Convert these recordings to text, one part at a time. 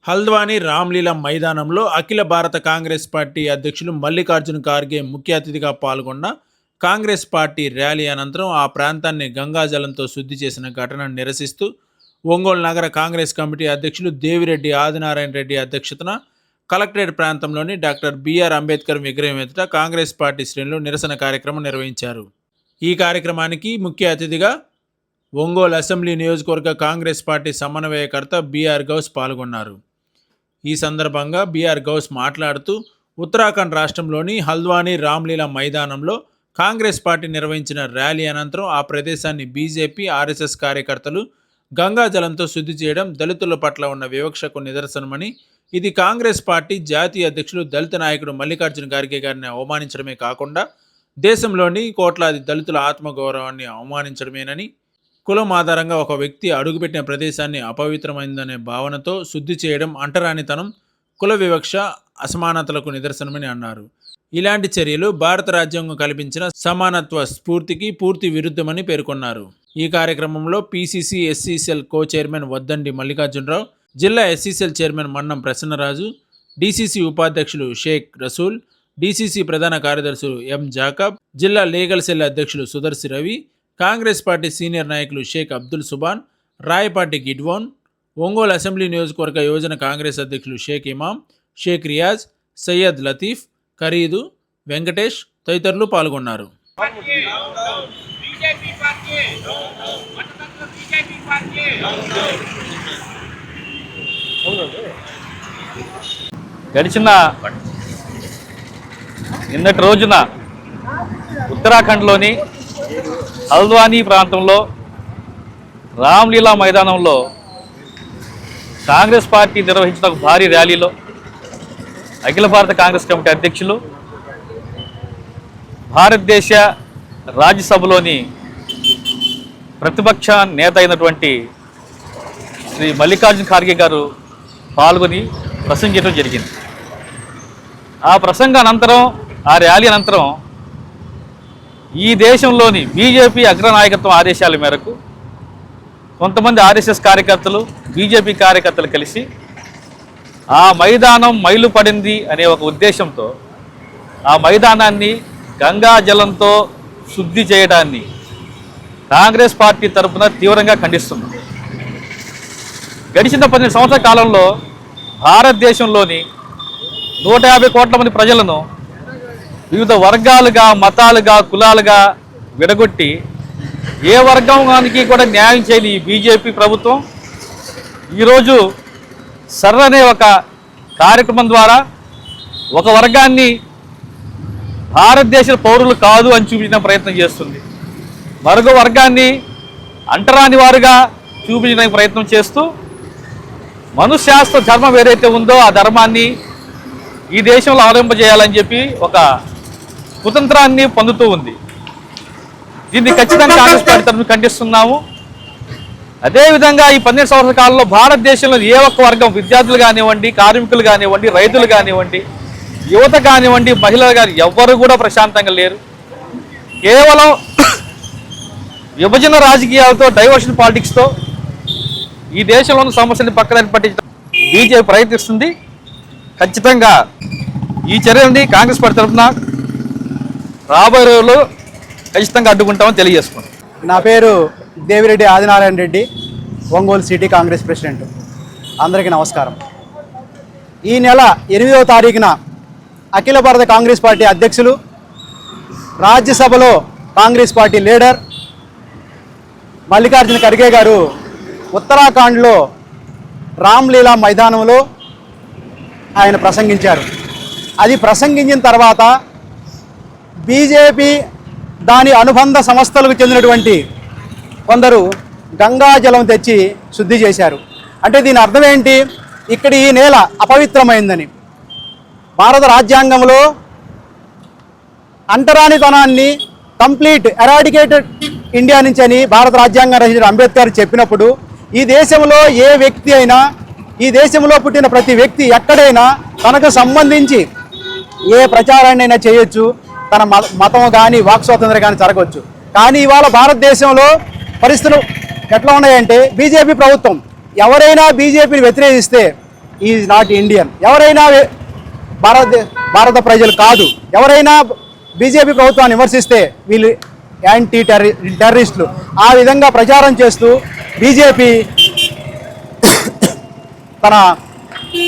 హల్ద్వానీ రామ్లీలా మైదానంలో అఖిల భారత కాంగ్రెస్ పార్టీ అధ్యక్షులు మల్లికార్జున ఖార్గే ముఖ్య అతిథిగా పాల్గొన్న కాంగ్రెస్ పార్టీ ర్యాలీ అనంతరం ఆ ప్రాంతాన్ని గంగాజలంతో శుద్ధి చేసిన ఘటనను నిరసిస్తూ ఒంగోలు నగర కాంగ్రెస్ కమిటీ అధ్యక్షులు దేవిరెడ్డి ఆదినారాయణ రెడ్డి అధ్యక్షతన కలెక్టరేట్ ప్రాంతంలోని డాక్టర్ బిఆర్ అంబేద్కర్ విగ్రహం ఎదుట కాంగ్రెస్ పార్టీ శ్రేణులు నిరసన కార్యక్రమం నిర్వహించారు. ఈ కార్యక్రమానికి ముఖ్య అతిథిగా ఒంగోలు అసెంబ్లీ నియోజకవర్గ కాంగ్రెస్ పార్టీ సమన్వయకర్త బిఆర్ గౌస్ పాల్గొన్నారు. ఈ సందర్భంగా బిఆర్ గౌస్ మాట్లాడుతూ ఉత్తరాఖండ్ రాష్ట్రంలోని హల్ద్వానీ రామ్లీలా మైదానంలో కాంగ్రెస్ పార్టీ నిర్వహించిన ర్యాలీ అనంతరం ఆ ప్రదేశాన్ని బీజేపీ ఆర్ఎస్ఎస్ కార్యకర్తలు గంగాజలంతో శుద్ధి చేయడం దళితుల పట్ల ఉన్న వివక్షకు నిదర్శనమని, ఇది కాంగ్రెస్ పార్టీ జాతీయ అధ్యక్షులు దళిత నాయకుడు మల్లికార్జున ఖార్గే గారిని అవమానించడమే కాకుండా దేశంలోని కోట్లాది దళితుల ఆత్మగౌరవాన్ని అవమానించడమేనని, కులం ఆధారంగా ఒక వ్యక్తి అడుగుపెట్టిన ప్రదేశాన్ని అపవిత్రమైందనే భావనతో శుద్ధి చేయడం అంటరానితనం, కుల వివక్ష, అసమానతలకు నిదర్శనమని అన్నారు. ఇలాంటి చర్యలు భారత రాజ్యాంగం కల్పించిన సమానత్వ స్ఫూర్తికి పూర్తి విరుద్ధమని పేర్కొన్నారు. ఈ కార్యక్రమంలో పీసీసీ ఎస్సీసీఎల్ కో చైర్మన్ వద్దండి మల్లికార్జునరావు, జిల్లా ఎస్సీసీఎల్ చైర్మన్ మన్నం ప్రసన్నరాజు, డీసీసీ ఉపాధ్యక్షులు షేక్ రసూల్, డీసీసీ ప్రధాన కార్యదర్శులు ఎం జాకబ్, జిల్లా లీగల్ సెల్ అధ్యక్షులు సుదర్శి రవి, కాంగ్రెస్ పార్టీ సీనియర్ నాయకులు షేక్ అబ్దుల్ సుబాన్, రాయపాటి గిడ్వోన్, ఒంగోలు అసెంబ్లీ నియోజకవర్గ యువజన కాంగ్రెస్ అధ్యక్షులు షేక్ ఇమాం, షేక్ రియాజ్, సయ్యద్ లతీఫ్, ఖరీదు, వెంకటేష్ తదితరులు పాల్గొన్నారు. గడిచిన నిన్నటి రోజున ఉత్తరాఖండ్లోని హల్ద్వానీ ప్రాంతంలో రామ్లీలా మైదానంలో కాంగ్రెస్ పార్టీ నిర్వహించిన ఒక భారీ ర్యాలీలో అఖిల భారత కాంగ్రెస్ కమిటీ అధ్యక్షులు, భారతదేశ రాజ్యసభలోని ప్రతిపక్ష నేత అయినటువంటి శ్రీ మల్లికార్జున ఖార్గే గారు పాల్గొని ప్రసంగించడం జరిగింది. ఆ ప్రసంగ అనంతరం, ఆ ర్యాలీ అనంతరం ఈ దేశంలోని బీజేపీ అగ్రనాయకత్వం ఆదేశాల మేరకు కొంతమంది ఆర్ఎస్ఎస్ కార్యకర్తలు, బీజేపీ కార్యకర్తలు కలిసి ఆ మైదానం మైలు పడింది అనే ఒక ఉద్దేశంతో ఆ మైదానాన్ని గంగా జలంతో శుద్ధి చేయడాన్ని కాంగ్రెస్ పార్టీ తరఫున తీవ్రంగా ఖండిస్తుంది. గడిచిన 10 సంవత్సరాల కాలంలో భారతదేశంలోని 150 కోట్ల మంది ప్రజలను వివిధ వర్గాలుగా, మతాలుగా, కులాలుగా విడగొట్టి ఏ వర్గానికి కూడా న్యాయం చేయని ఈ బీజేపీ ప్రభుత్వం ఈరోజు సర్రనే ఒక కార్యక్రమం ద్వారా ఒక వర్గాన్ని భారతదేశ పౌరులు కాదు అని చూపించిన ప్రయత్నం చేస్తుంది. మరొక వర్గాన్ని అంటరాని వారుగా చూపించడానికి ప్రయత్నం చేస్తూ మనుశాస్త్ర ధర్మం ఏదైతే ఉందో ఆ ధర్మాన్ని ఈ దేశంలో అవలంబజేయాలని చెప్పి ఒక కుతంత్రాన్ని పొందుతూ ఉంది. దీన్ని ఖచ్చితంగా కాంగ్రెస్ పార్టీ తరఫున ఖండిస్తున్నాము. అదేవిధంగా ఈ 12 సంవత్సరాల కాలంలో భారతదేశంలో ఏ ఒక్క వర్గం, విద్యార్థులు కానివ్వండి, కార్మికులు కానివ్వండి, రైతులు కానివ్వండి, యువత కానివ్వండి, మహిళలు కానీ ఎవ్వరు కూడా ప్రశాంతంగా లేరు. కేవలం విభజన రాజకీయాలతో, డైవర్షన్ పాలిటిక్స్తో ఈ దేశంలోని సమస్యని పక్కన పట్టించడం బీజేపీ ప్రయత్నిస్తుంది. ఖచ్చితంగా ఈ చర్యల్ని కాంగ్రెస్ పార్టీ తరఫున రాబోయే రోజుల్లో ఖచ్చితంగా అడ్డుకుంటామని తెలియజేసుకున్నాం. నా పేరు దేవిరెడ్డి ఆదినారాయణ రెడ్డి, ఒంగోలు సిటీ కాంగ్రెస్ ప్రెసిడెంట్. అందరికీ నమస్కారం. ఈ నెల 8వ తారీఖున అఖిల భారత కాంగ్రెస్ పార్టీ అధ్యక్షులు, రాజ్యసభలో కాంగ్రెస్ పార్టీ లీడర్ మల్లికార్జున ఖర్గే గారు ఉత్తరాఖండ్లో రామ్లీలా మైదానంలో ఆయన ప్రసంగించారు. అది ప్రసంగించిన తర్వాత బీజేపీ దాని అనుబంధ సంస్థలకు చెందినటువంటి కొందరు గంగాజలం తెచ్చి శుద్ధి చేశారు. అంటే దీని అర్థం ఏంటి? ఇక్కడ ఈ నేల అపవిత్రమైందని, భారత రాజ్యాంగంలో అంటరానితనాన్ని కంప్లీట్ ఎరాడికేటెడ్ ఇండియా నుంచి అని భారత రాజ్యాంగం రచించిన అంబేద్కర్ చెప్పినప్పుడు, ఈ దేశంలో ఏ వ్యక్తి అయినా, ఈ దేశంలో పుట్టిన ప్రతి వ్యక్తి ఎక్కడైనా తనకు సంబంధించి ఏ ప్రచారాన్నైనా చేయొచ్చు, తన మతం కానీ వాక్ స్వాతంత్రం కానీ జరగవచ్చు. కానీ ఇవాళ భారతదేశంలో పరిస్థితులు ఎట్లా ఉన్నాయంటే, బీజేపీ ప్రభుత్వం ఎవరైనా బీజేపీని వ్యతిరేకిస్తే ఈజ్ నాట్ ఇండియన్. ఎవరైనా భారత ప్రజలు కాదు. ఎవరైనా బీజేపీ ప్రభుత్వాన్ని విమర్శిస్తే వీళ్ళు యాంటీ టెర్రరిస్టులు. ఆ విధంగా ప్రచారం చేస్తూ బీజేపీ తన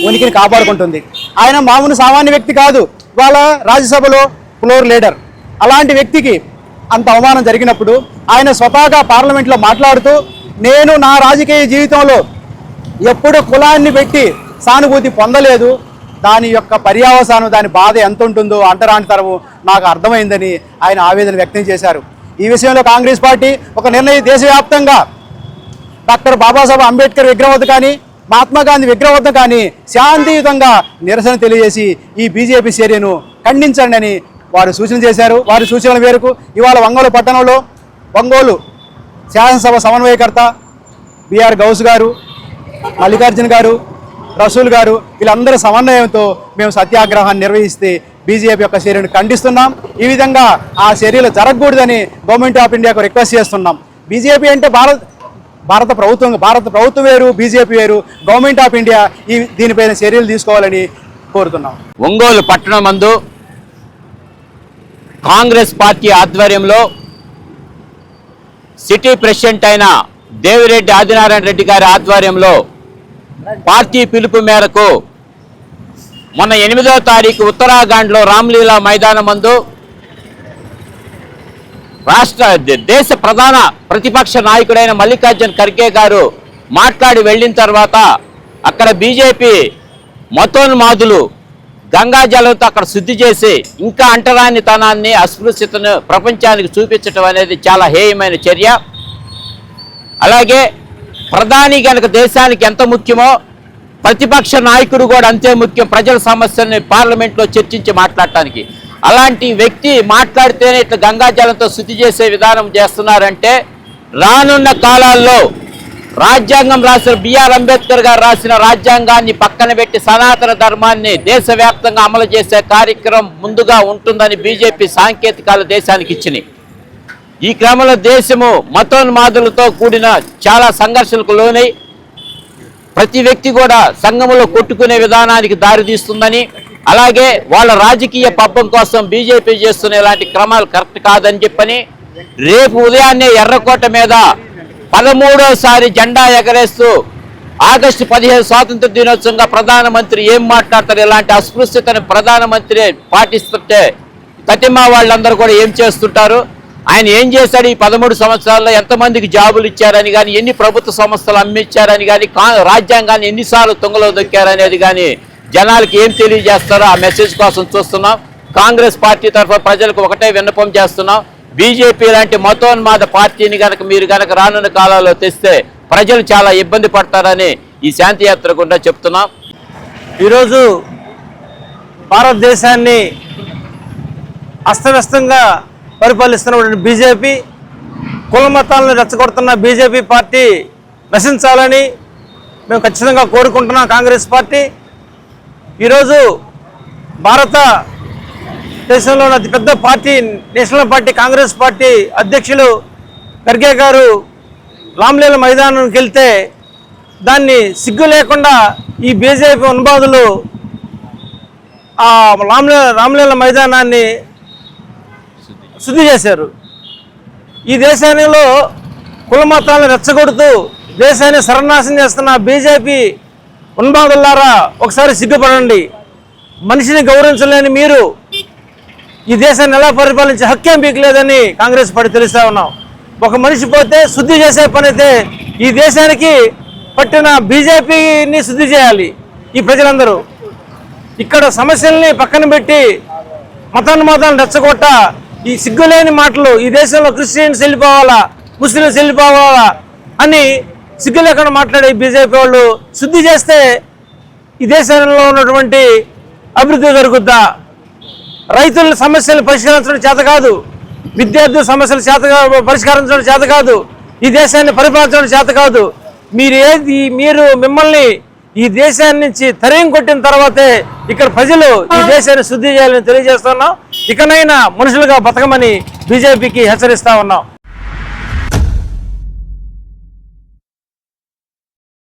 ఉనికిని కాపాడుకుంటుంది. ఆయన మామూలు సామాన్య వ్యక్తి కాదు, ఇవాళ రాజ్యసభలో ఫ్లోర్ లీడర్. అలాంటి వ్యక్తికి అంత అవమానం జరిగినప్పుడు ఆయన స్వతహాగా పార్లమెంట్లో మాట్లాడుతూ, నేను నా రాజకీయ జీవితంలో ఎప్పుడు కులాన్ని పెట్టి సానుభూతి పొందలేదు, దాని యొక్క పర్యావసానం, దాని బాధ ఎంత ఉంటుందో అంటరానితరము నాకు అర్థమైందని ఆయన ఆవేదన వ్యక్తం చేశారు. ఈ విషయంలో కాంగ్రెస్ పార్టీ ఒక నిర్ణయం దేశవ్యాప్తంగా డాక్టర్ బాబాసాహెబ్ అంబేద్కర్ విగ్రహం వద్ద కానీ, మహాత్మా గాంధీ విగ్రహం వద్ద కానీ శాంతియుతంగా నిరసన తెలియజేసి ఈ బీజేపీ చర్యను ఖండించండి అని వారు సూచన చేశారు. వారి సూచనల మేరకు ఇవాళ ఒంగోలు పట్టణంలో ఒంగోలు శాసనసభ సమన్వయకర్త బిఆర్ గౌస్ గారు, మల్లికార్జున గారు, రసూల్ గారు వీళ్ళందరి సమన్వయంతో మేము సత్యాగ్రహాన్ని నిర్వహిస్తే బీజేపీ యొక్క చర్యను ఖండిస్తున్నాం. ఈ విధంగా ఆ చర్యలు జరగకూడదని గవర్నమెంట్ ఆఫ్ ఇండియాకు రిక్వెస్ట్ చేస్తున్నాం. బీజేపీ అంటే భారత ప్రభుత్వం వేరు, బీజేపీ వేరు. గవర్నమెంట్ ఆఫ్ ఇండియా దీనిపైన చర్యలు తీసుకోవాలని కోరుతున్నాం. ఒంగోలు పట్టణమందు కాంగ్రెస్ పార్టీ ఆధ్వర్యంలో సిటీ ప్రెసిడెంట్ అయిన దేవిరెడ్డి ఆదినారాయణ రెడ్డి గారి ఆధ్వర్యంలో పార్టీ పిలుపు మేరకు మొన్న 8వ తారీఖు ఉత్తరాఖండ్లో రామ్లీలా మైదానం మందు దేశ ప్రధాన ప్రతిపక్ష నాయకుడైన మల్లికార్జున్ ఖర్గే గారు మాట్లాడి వెళ్ళిన తర్వాత అక్కడ బీజేపీ మతోన్మాదులు గంగాజలంతో అక్కడ శుద్ధి చేసి ఇంకా అంటరానితనాన్ని, అస్పృశ్యతను ప్రపంచానికి చూపించడం అనేది చాలా హేయమైన చర్య. అలాగే ప్రధాని కనుక దేశానికి ఎంత ముఖ్యమో ప్రతిపక్ష నాయకుడు కూడా అంతే ముఖ్యం ప్రజల సమస్యల్ని పార్లమెంట్లో చర్చించి మాట్లాడటానికి. అలాంటి వ్యక్తి మాట్లాడితేనే ఇట్లా గంగాజలంతో శుద్ధి చేసే విధానం చేస్తున్నారంటే రానున్న కాలాల్లో రాజ్యాంగం రాసిన బిఆర్ అంబేద్కర్ గారు రాసిన రాజ్యాంగాన్ని పక్కన పెట్టి సనాతన ధర్మాన్ని దేశవ్యాప్తంగా అమలు చేసే కార్యక్రమం ముందుగా ఉంటుందని బీజేపీ సాంకేతికాలు దేశానికి ఇచ్చినాయి. ఈ క్రమంలో దేశము మతోన్మాదులతో కూడిన చాలా సంఘర్షణలకు లోనై ప్రతి వ్యక్తి కూడా సంఘములో కొట్టుకునే విధానానికి దారితీస్తుందని, అలాగే వాళ్ళ రాజకీయ పబ్బం కోసం బీజేపీ చేస్తున్న ఇలాంటి క్రమాలు కరెక్ట్ కాదని చెప్పని రేపు ఉదయాన్నే ఎర్రకోట మీద 13వసారి జెండా ఎగరేస్తూ ఆగస్టు 15 స్వాతంత్ర దినోత్సవంగా ప్రధానమంత్రి ఏం మాట్లాడతారు, ఇలాంటి అస్పృశ్యతను ప్రధానమంత్రి పాటిస్తుంటే తటిమా వాళ్ళందరూ కూడా ఏం చేస్తుంటారు, ఆయన ఏం చేశాడు, ఈ 13 సంవత్సరాల్లో ఎంతమందికి జాబులు ఇచ్చారని కానీ, ఎన్ని ప్రభుత్వ సంస్థలు అమ్మిచ్చారని కానీ, రాజ్యాంగాన్ని ఎన్నిసార్లు తుంగలో దొక్కారనేది కానీ జనాలకి ఏం తెలియజేస్తారో ఆ మెసేజ్ కోసం చూస్తున్నాం. కాంగ్రెస్ పార్టీ తరఫున ప్రజలకు ఒకటే విన్నపం చేస్తున్నాం, బీజేపీ లాంటి మతోన్మాద పార్టీని కనుక మీరు కనుక రానున్న కాలంలో తెస్తే ప్రజలు చాలా ఇబ్బంది పడతారని ఈ శాంతియాత్ర గుండా చెప్తున్నాం. ఈరోజు భారతదేశాన్ని అస్తవ్యస్తంగా పరిపాలిస్తున్నటువంటి బీజేపీ, కుల మతాలను రెచ్చగొడుతున్న బీజేపీ పార్టీ నశించాలని మేము ఖచ్చితంగా కోరుకుంటున్నాం. కాంగ్రెస్ పార్టీ ఈరోజు భారతదేశంలోని అతిపెద్ద party national party Congress party అధ్యక్షులు ఖర్గే గారు రామ్లీలా మైదానానికి వెళ్తే దాన్ని సిగ్గు లేకుండా ఈ బీజేపీ ఉన్మాదులు ఆ రామ్లీలా మైదానాన్ని శుద్ధి చేశారు. ఈ దేశంలో కుల మతాలను రెచ్చగొడుతూ దేశాన్ని సర్వనాశనం చేస్తున్న బీజేపీ ఉన్మాదులారా ఒకసారి సిగ్గుపడండి. మనిషిని గౌరవించలేని మీరు ఈ దేశాన్ని ఎలా పరిపాలించే హక్కేం మీకు లేదని కాంగ్రెస్ పార్టీ తెలుస్తా ఉన్నాం. ఒక మనిషి పోతే శుద్ధి చేసే పని అయితే ఈ దేశానికి పట్టిన బీజేపీని శుద్ధి చేయాలి ఈ ప్రజలందరూ. ఇక్కడ సమస్యల్ని పక్కన పెట్టి మతాలను రెచ్చగొట్ట ఈ సిగ్గులేని మాటలు, ఈ దేశంలో క్రిస్టియన్స్ వెళ్ళిపోవాలా, ముస్లిమ్స్ వెళ్ళిపోవాలా అని సిగ్గు లేకుండా మాట్లాడే బీజేపీ వాళ్ళు శుద్ధి చేస్తే ఈ దేశంలో ఉన్నటువంటి అభివృద్ధి జరుగుద్దా? రైతుల సమస్యలు పరిష్కరించడం చేత కాదు, విద్యార్థుల సమస్యలు పరిష్కరించడం చేత కాదు, ఈ దేశాన్ని పరిపాలించడం చేత కాదు. మీరు మిమ్మల్ని ఈ దేశాన్ని నుంచి తరిం కొట్టిన తర్వాతే ఇక్కడ ప్రజలు ఈ దేశాన్ని శుద్ధి చేయాలని తెలియజేస్తున్నాం. ఇకనైనా మనుషులుగా బతకమని బీజేపీకి హెచ్చరిస్తా ఉన్నాం.